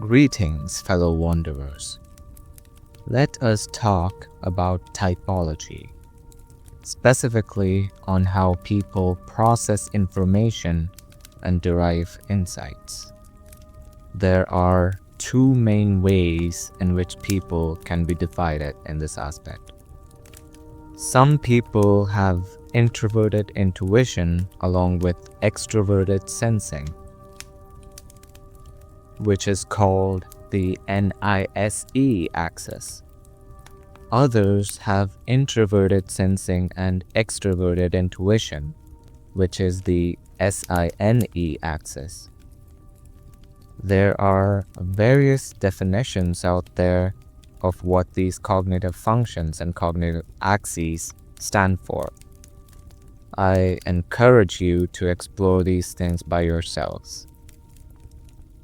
Greetings, fellow wanderers. Let us talk about typology, specifically on how people process information and derive insights. There are two main ways in which people can be divided in this aspect. Some people have introverted intuition along with extroverted sensing, which is called the NISE axis. Others have introverted sensing and extroverted intuition, which is the SINE axis. There are various definitions out there of what these cognitive functions and cognitive axes stand for. I encourage you to explore these things by yourselves.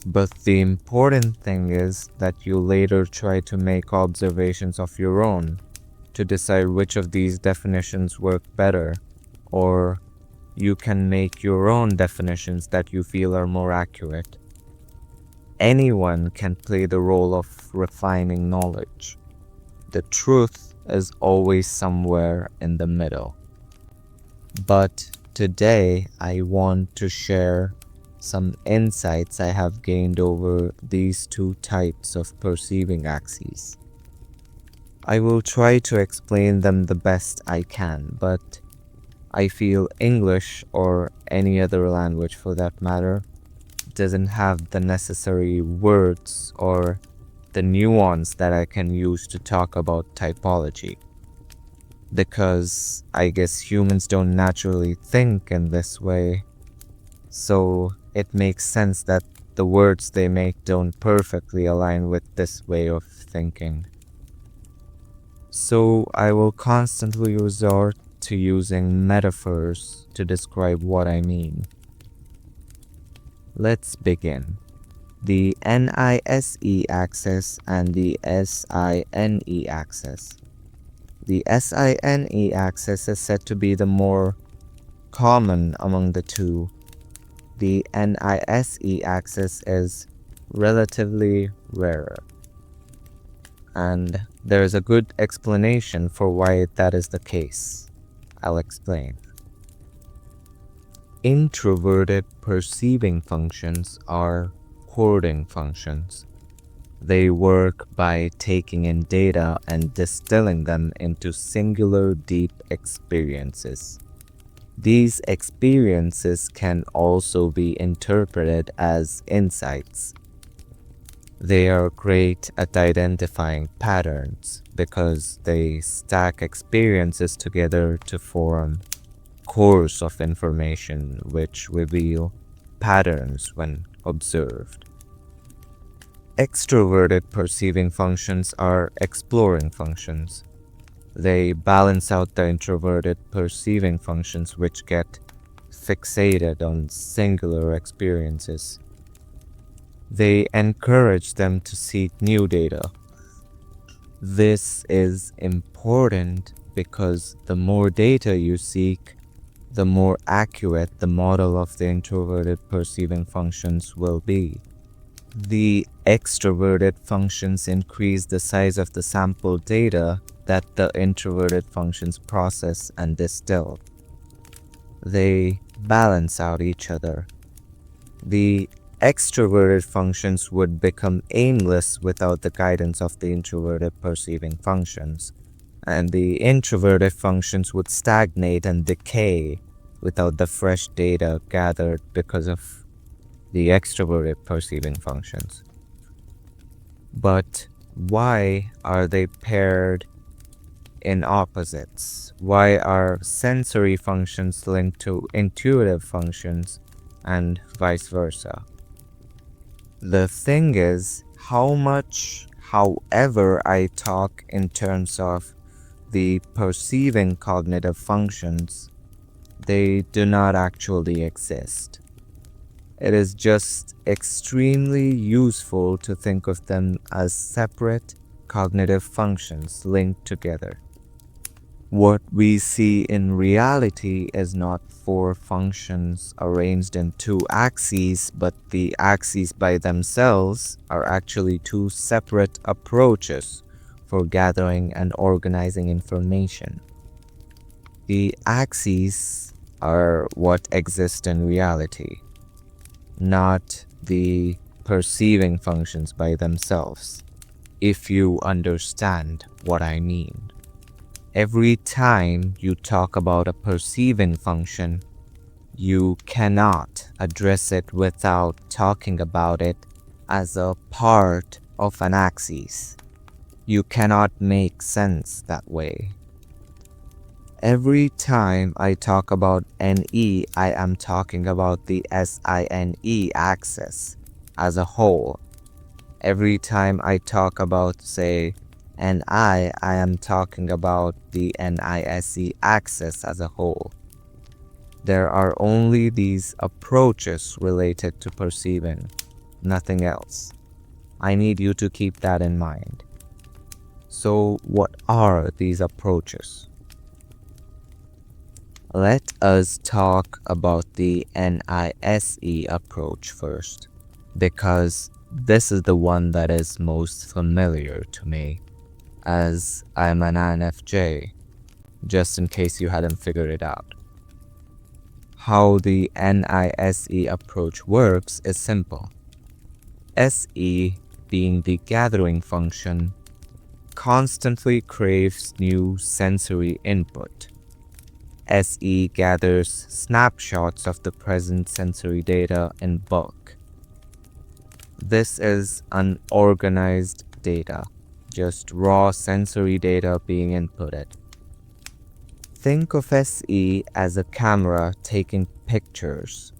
But the important thing is that you later try to make observations of your own to decide which of these definitions work better, or you can make your own definitions that you feel are more accurate. Anyone can play the role of refining knowledge. The truth is always somewhere in the middle. But today I want to share some insights I have gained over these two types of perceiving axes. I will try to explain them the best I can, but I feel English, or any other language for that matter, doesn't have the necessary words or the nuance that I can use to talk about typology. Because I guess humans don't naturally think in this way, so it makes sense that the words they make don't perfectly align with this way of thinking. So I will constantly resort to using metaphors to describe what I mean. Let's begin. The NISE axis and the SINE axis. The SINE axis is said to be the more common among the two. The NISE axis is relatively rarer. And there is a good explanation for why that is the case. I'll explain. Introverted perceiving functions are hoarding functions. They work by taking in data and distilling them into singular deep experiences. These experiences can also be interpreted as insights. They are great at identifying patterns because they stack experiences together to form cores of information which reveal patterns when observed. Extroverted perceiving functions are exploring functions. They balance out the introverted perceiving functions which get fixated on singular experiences. They encourage them to seek new data. This is important because the more data you seek, the more accurate the model of the introverted perceiving functions will be. The extroverted functions increase the size of the sample data that the introverted functions process and distill. They balance out each other. The extroverted functions would become aimless without the guidance of the introverted perceiving functions, and the introverted functions would stagnate and decay without the fresh data gathered because of the extroverted perceiving functions. But why are they paired in opposites? Why are sensory functions linked to intuitive functions and vice versa? The thing is, however I talk in terms of the perceiving cognitive functions, they do not actually exist. It is just extremely useful to think of them as separate cognitive functions linked together. What we see in reality is not four functions arranged in two axes, but the axes by themselves are actually two separate approaches for gathering and organizing information. The axes are what exist in reality, not the perceiving functions by themselves, if you understand what I mean. Every time you talk about a perceiving function, you cannot address it without talking about it as a part of an axis. You cannot make sense that way. Every time I talk about NE, I am talking about the SINE axis as a whole. Every time I talk about, say, I am talking about the NISE axis as a whole. There are only these approaches related to perceiving, nothing else. I need you to keep that in mind. So, what are these approaches? Let us talk about the NISE approach first, because this is the one that is most familiar to me, as I'm an INFJ, just in case you hadn't figured it out. How the NISE approach works is simple. SE, being the gathering function, constantly craves new sensory input. SE gathers snapshots of the present sensory data in bulk. This is unorganized data, just raw sensory data being inputted. Think of SE as a camera taking pictures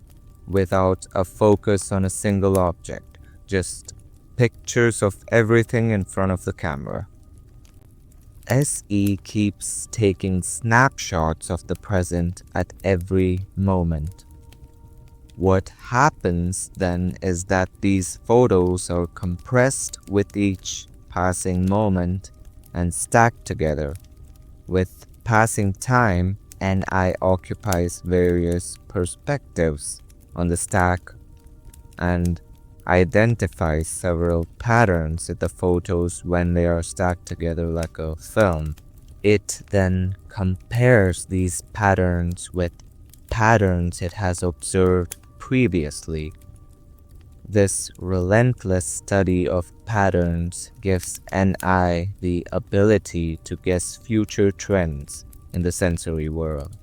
without a focus on a single object, just pictures of everything in front of the camera. SE keeps taking snapshots of the present at every moment. What happens then is that these photos are compressed with each passing moment and stacked together. With passing time, NI occupies various perspectives on the stack and identifies several patterns in the photos when they are stacked together like a film. It then compares these patterns with patterns it has observed previously. This relentless study of patterns gives NI the ability to guess future trends in the sensory world.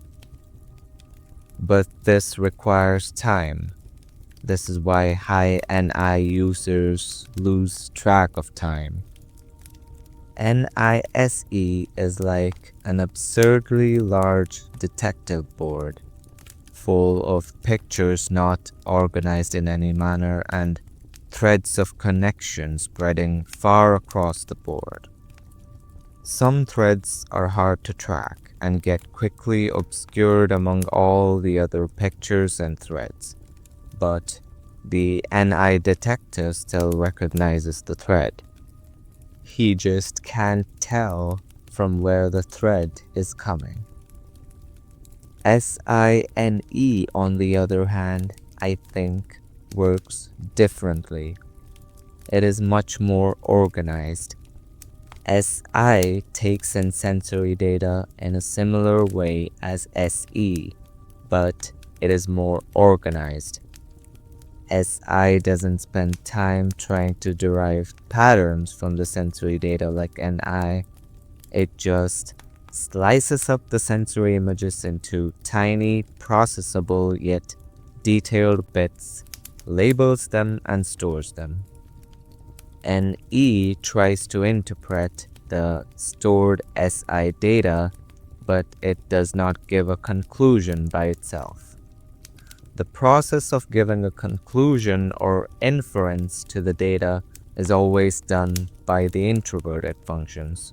But this requires time. This is why high NI users lose track of time. NISE is like an absurdly large detective board, full of pictures not organized in any manner and threads of connection spreading far across the board. Some threads are hard to track and get quickly obscured among all the other pictures and threads. But the NI detector still recognizes the thread. He just can't tell from where the thread is coming. SINE, on the other hand, I think works differently. It is much more organized. SI takes in sensory data in a similar way as SE, but it is more organized. SI doesn't spend time trying to derive patterns from the sensory data like NI. It just slices up the sensory images into tiny, processable yet detailed bits, labels them and stores them. NE tries to interpret the stored SI data, but it does not give a conclusion by itself. The process of giving a conclusion or inference to the data is always done by the introverted functions.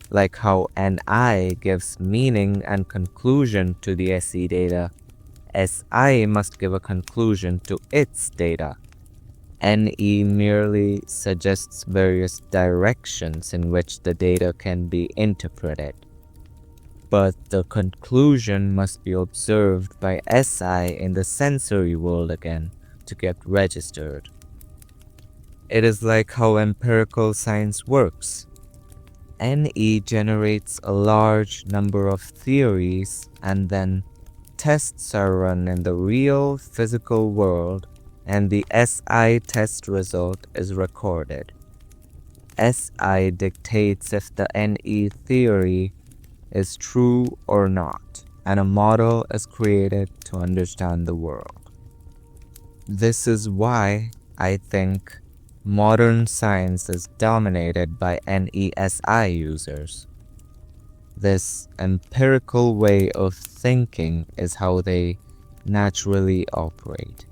Like how NI gives meaning and conclusion to the SE data, SI must give a conclusion to its data. NE merely suggests various directions in which the data can be interpreted. but the conclusion must be observed by SI in the sensory world again to get registered. It is like how empirical science works. NE generates a large number of theories and then tests are run in the real physical world and the SI test result is recorded. SI dictates if the NE theory is true or not, and a model is created to understand the world. This is why I think modern science is dominated by NESI users. This empirical way of thinking is how they naturally operate.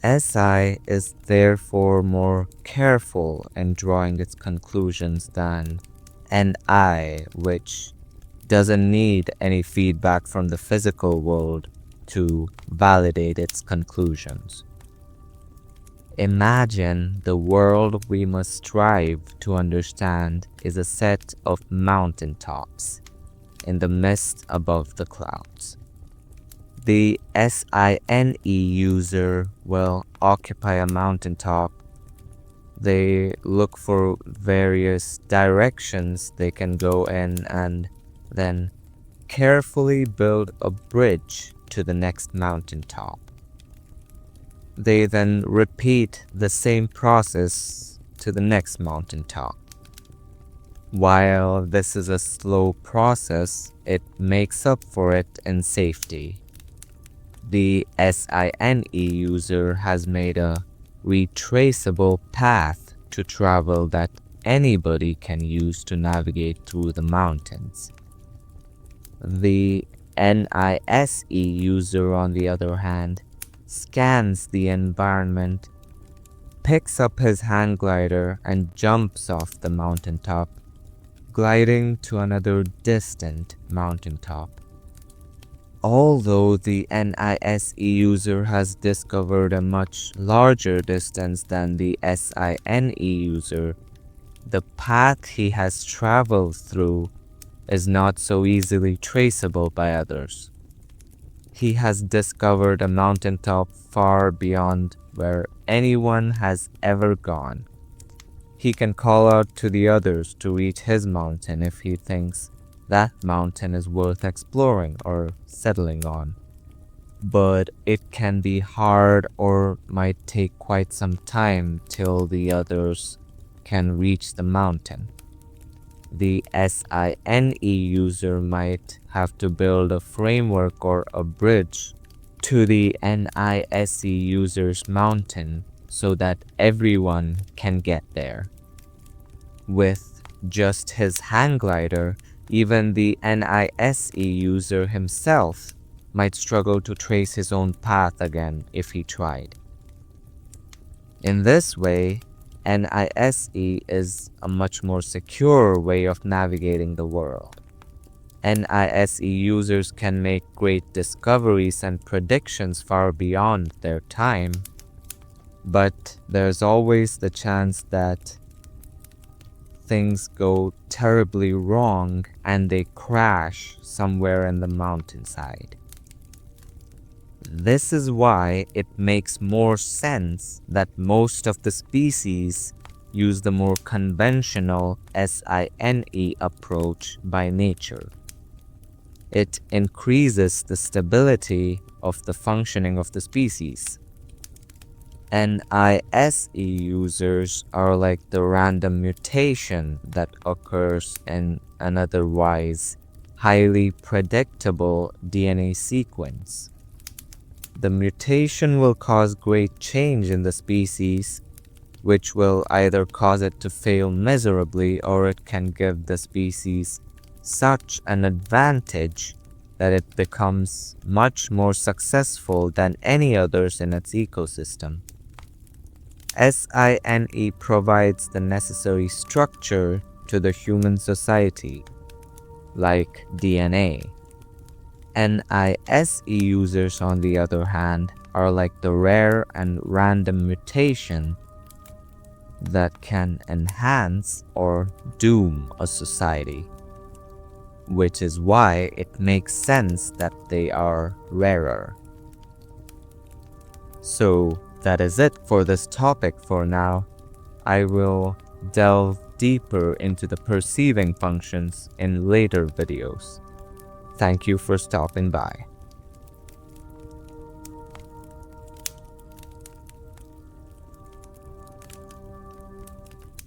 SI is therefore more careful in drawing its conclusions than NI, which doesn't need any feedback from the physical world to validate its conclusions. Imagine the world we must strive to understand is a set of mountaintops in the mist above the clouds. The SINE user will occupy a mountaintop. They look for various directions they can go in and then carefully build a bridge to the next mountaintop. They then repeat the same process to the next mountaintop. While this is a slow process, it makes up for it in safety. The SINE user has made a retraceable path to travel that anybody can use to navigate through the mountains. The NISE user, on the other hand, scans the environment, picks up his hang glider and jumps off the mountaintop, gliding to another distant mountaintop. Although the NISE user has discovered a much larger distance than the SINE user, the path he has traveled through is not so easily traceable by others. He has discovered a mountaintop far beyond where anyone has ever gone. He can call out to the others to reach his mountain if he thinks that mountain is worth exploring or settling on. But it can be hard or might take quite some time till the others can reach the mountain. The SINE user might have to build a framework or a bridge to the NISE user's mountain so that everyone can get there. With just his hang glider, even the NISE user himself might struggle to trace his own path again if he tried. In this way, NISE is a much more secure way of navigating the world. NISE users can make great discoveries and predictions far beyond their time, but there's always the chance that things go terribly wrong and they crash somewhere in the mountainside. This is why it makes more sense that most of the species use the more conventional SINE approach by nature. It increases the stability of the functioning of the species. NISE users are like the random mutation that occurs in an otherwise highly predictable DNA sequence. The mutation will cause great change in the species, which will either cause it to fail miserably or it can give the species such an advantage that it becomes much more successful than any others in its ecosystem. SINE provides the necessary structure to the human society, like DNA. NISE users, on the other hand, are like the rare and random mutation that can enhance or doom a society. which is why it makes sense that they are rarer. So that is it for this topic for now. I will delve deeper into the perceiving functions in later videos. Thank you for stopping by.